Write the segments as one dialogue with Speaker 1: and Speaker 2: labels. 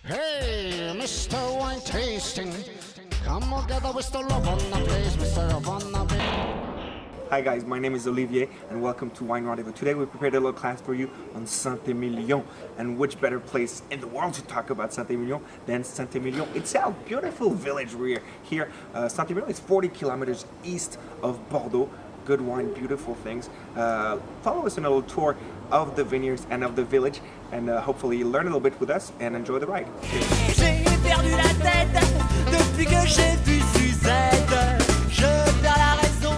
Speaker 1: Hey, Mr. Wine Tasting, come together with the love on the place, Mr. Love on the place.
Speaker 2: Hi guys, my name is Olivier and welcome to Wine Rendez-Vous. Today we prepared a little class for you on Saint Emilion, and which better place in the world to talk about Saint Emilion than Saint Emilion itself. Beautiful village we're here. Saint Emilion is 40 kilometers east of Bordeaux. Good wine, beautiful things. Follow us in a little tour of the vineyards and of the village, and hopefully learn a little bit with us and enjoy the ride.
Speaker 3: J'ai perdu la tête depuis que j'ai vu Suzette. Je perds la raison.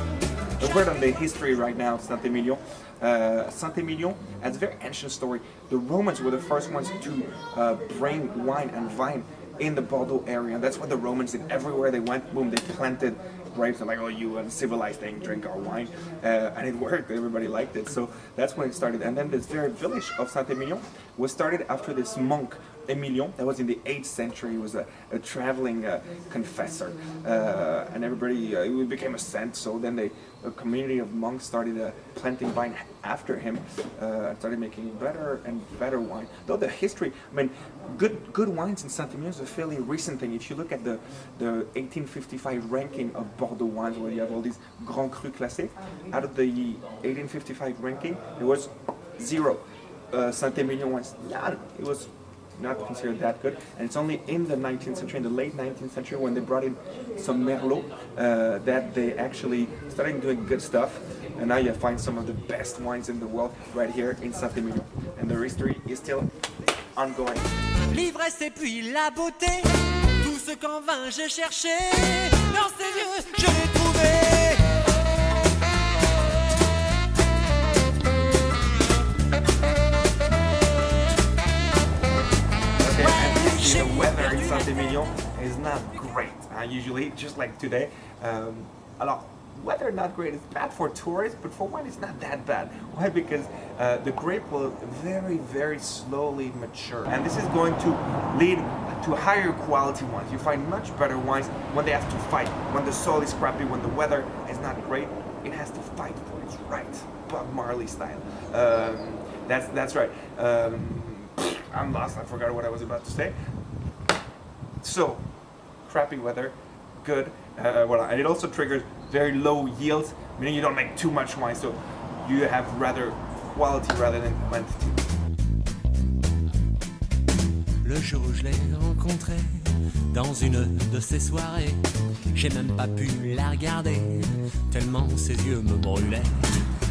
Speaker 2: A word on the history right now of Saint Emilion. Saint Emilion has a very ancient story. The Romans were the first ones to bring wine and vine in the Bordeaux area. And that's what the Romans did. Everywhere they went, boom, they planted grapes and like, oh, you uncivilized thing, drink our wine. And it worked, everybody liked it. So that's when it started. And then this very village of Saint Emilion was started after this monk, Emilion, that was in the 8th century. He was a traveling confessor. And everybody, it became a saint. So then a community of monks started planting vine after him, started making better and better wine. Though the history, I mean, good wines in Saint Emilion is a fairly recent thing. If you look at the 1855 ranking of Bordeaux wines, where you have all these Grand Cru classiques, out of the 1855 ranking, there was 0 Saint Emilion wines. None. It was not considered that good, and it's only in the 19th century, in the late 19th century, when they brought in some Merlot, that they actually started doing good stuff, and now you find some of the best wines in the world right here in Saint Emilion, and the history is still ongoing.
Speaker 3: L'ivresse et puis la beauté, tout ce qu'en vain j'ai cherché, dans ses yeux je l'ai trouvé.
Speaker 2: The weather in Saint Emilion is not great, usually, just like today. Alors, weather not great, it's bad for tourists, but for wine it's not that bad. Why? Because the grape will very slowly mature, and this is going to lead to higher quality wines. You find much better wines when they have to fight, when the soil is crappy, when the weather is not great. It has to fight for its right, Bob Marley style. That's right. I'm lost, I forgot what I was about to say. So, crappy weather, good, and it also triggers very low yields, meaning you don't make too much wine, so you have rather quality rather than quantity.
Speaker 3: Le jour où je l'ai rencontrée, dans une de ces soirées, j'ai même pas pu la regarder, tellement ses yeux me brûlaient.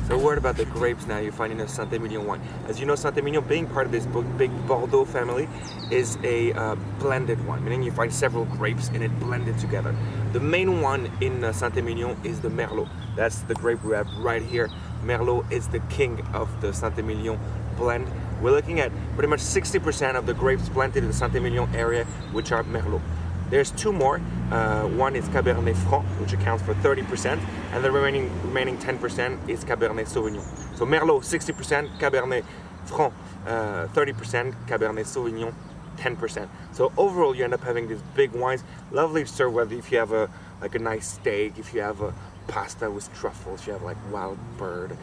Speaker 2: So a word about the grapes now you find in a Saint Emilion wine. As you know, Saint Emilion, being part of this big Bordeaux family, is a blended wine, meaning you find several grapes in it blended together. The main one in Saint Emilion is the Merlot. That's the grape we have right here. Merlot is the king of the Saint Emilion blend. We're looking at pretty much 60% of the grapes planted in the Saint Emilion area, which are Merlot. There's two more. One is Cabernet Franc, which accounts for 30%, and the remaining 10% is Cabernet Sauvignon. So Merlot 60%, Cabernet Franc 30%, Cabernet Sauvignon 10%. So overall, you end up having these big wines, lovely to serve with if you have a nice steak, if you have a pasta with truffles, you have like wild bird,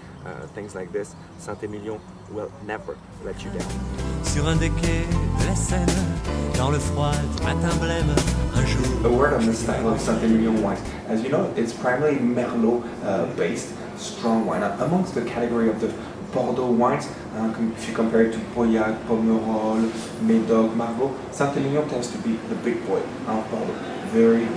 Speaker 2: things like this. Saint Emilion will never let you down.
Speaker 3: Sur un des quais de la Seine, dans le froid du matin blême, un jour.
Speaker 2: A word on the style of Saint Emilion wines. As you know, it's primarily Merlot based, strong wine. Amongst the category of the Bordeaux wines, if you compare it to Pauillac, Pomerol, Médoc, Margaux, Saint Emilion tends to be the big boy of Bordeaux. Very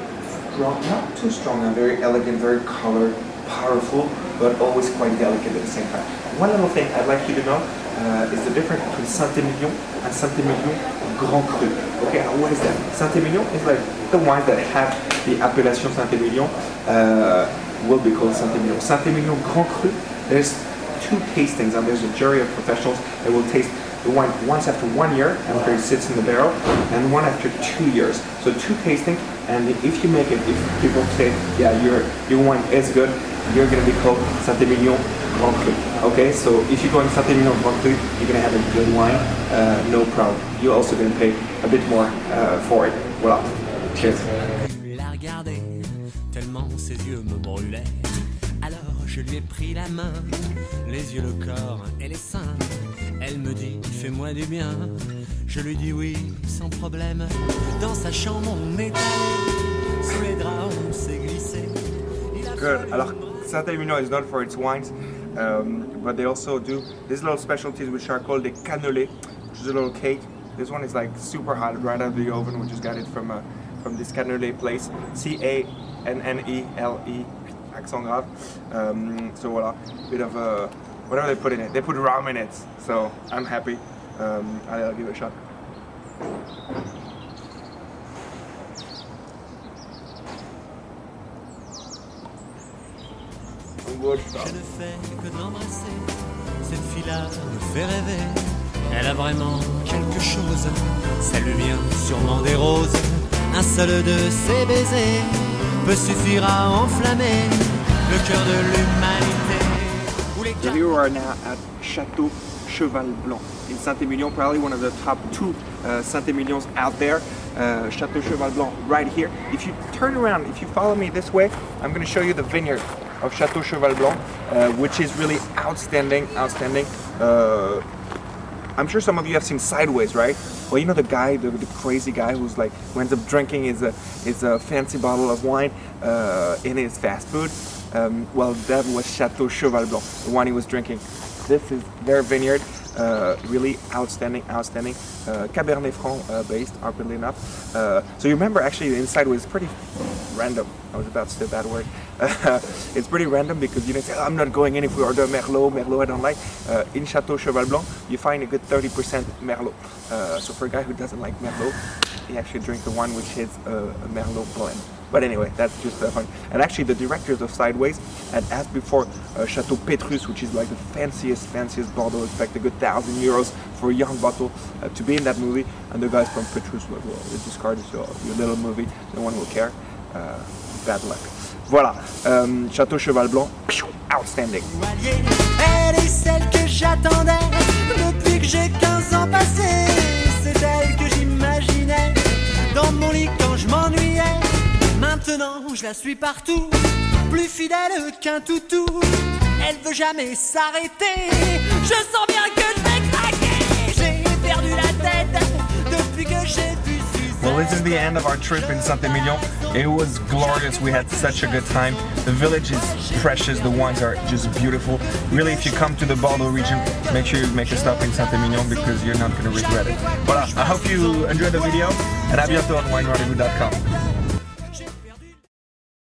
Speaker 2: strong, not too strong, and very elegant, very colored, powerful, but always quite delicate at the same time. One little thing I'd like you to know is the difference between Saint Emilion and Saint Emilion Grand Cru. Okay, now what is that? Saint Emilion is like the wines that have the appellation Saint Emilion will be called Saint Emilion. Saint Emilion Grand Cru, there's 2 tastings, and there's a jury of professionals that will taste the wine once after 1 year after it sits in the barrel, and one after 2 years. So 2 tastings, and if you make it, if people say, yeah, your wine is good, you're going to be called Saint Emilion Grand Cru. Okay, so if you go in Saint Emilion Grand Cru, you're going to have a good wine, no problem. You're also going to pay a bit more for it. Voilà. Cheers.
Speaker 3: La regarder, tellement ses yeux me brûlaient. Alors je lui ai pris la main, les yeux, le corps et les seins. Elle me dit, fais-moi du bien. Je lui dis oui, sans problème. Dans sa chambre, on est allé. Sous les draps, on s'est glissé.
Speaker 2: Good. Alors, St Emilion is known for its wines, but they also do these little specialties which are called the cannelés, which is a little cake. This one is like super hot right out of the oven. We just got it from this cannelé place. C-A-N-N-E-L-E, accent grave. So voilà, bit of whatever they put in it. They put rum in it, so I'm happy. I'll give it a shot. Good stuff.
Speaker 3: Je ne fais que de l'embrasser. Cette fille-là me fait rêver. Elle a vraiment quelque chose. Ça lui vient sûrement des roses. Un seul de ses baisers peut suffire à enflammer le cœur de l'humanité.
Speaker 2: So here we are now at Château Cheval Blanc in St Emilion, probably one of the top 2 St Emilions out there. Château Cheval Blanc right here. If you turn around, if you follow me this way, I'm going to show you the vineyard of Château Cheval Blanc, which is really outstanding. I'm sure some of you have seen Sideways, right? Well, you know the guy, the crazy guy who ends up drinking his fancy bottle of wine in his fast food. Well, that was Château Cheval Blanc, the one he was drinking. This is their vineyard, really outstanding. Cabernet Franc based, awkwardly enough. So you remember, actually, the inside was pretty random. I was about to say that word. It's pretty random because you didn't say, oh, I'm not going in if we order Merlot I don't like. In Château Cheval Blanc, you find a good 30% Merlot. So for a guy who doesn't like Merlot, he actually drinks the one which is a Merlot blend. But anyway, that's just fun. And actually the directors of Sideways had asked before Chateau Petrus, which is like the fanciest Bordeaux, it's like a good €1,000 for a young bottle to be in that movie. And the guys from Petrus were like, well, we discarded your little movie, no one will care. Bad luck. Voilà, Château Cheval Blanc, outstanding.
Speaker 3: Elle est celle que j'attendais depuis que j'ai 15 ans passés. C'est elle que j'imaginais dans mon lit quand je m'ennuyais. Maintenant je la suis partout, plus fidèle qu'un toutou. Elle veut jamais s'arrêter. Je sens bien que je vais craquer. J'ai perdu la tête depuis que j'ai vu.
Speaker 2: Well, this is the end of our trip in St Emilion. It was glorious. We had such a good time. The village is precious. The wines are just beautiful. Really, if you come to the Bordeaux region, make sure you make a stop in St Emilion because you're not going to regret it. Voilà, I hope you enjoyed the video and à bientôt on winerendezvous.com.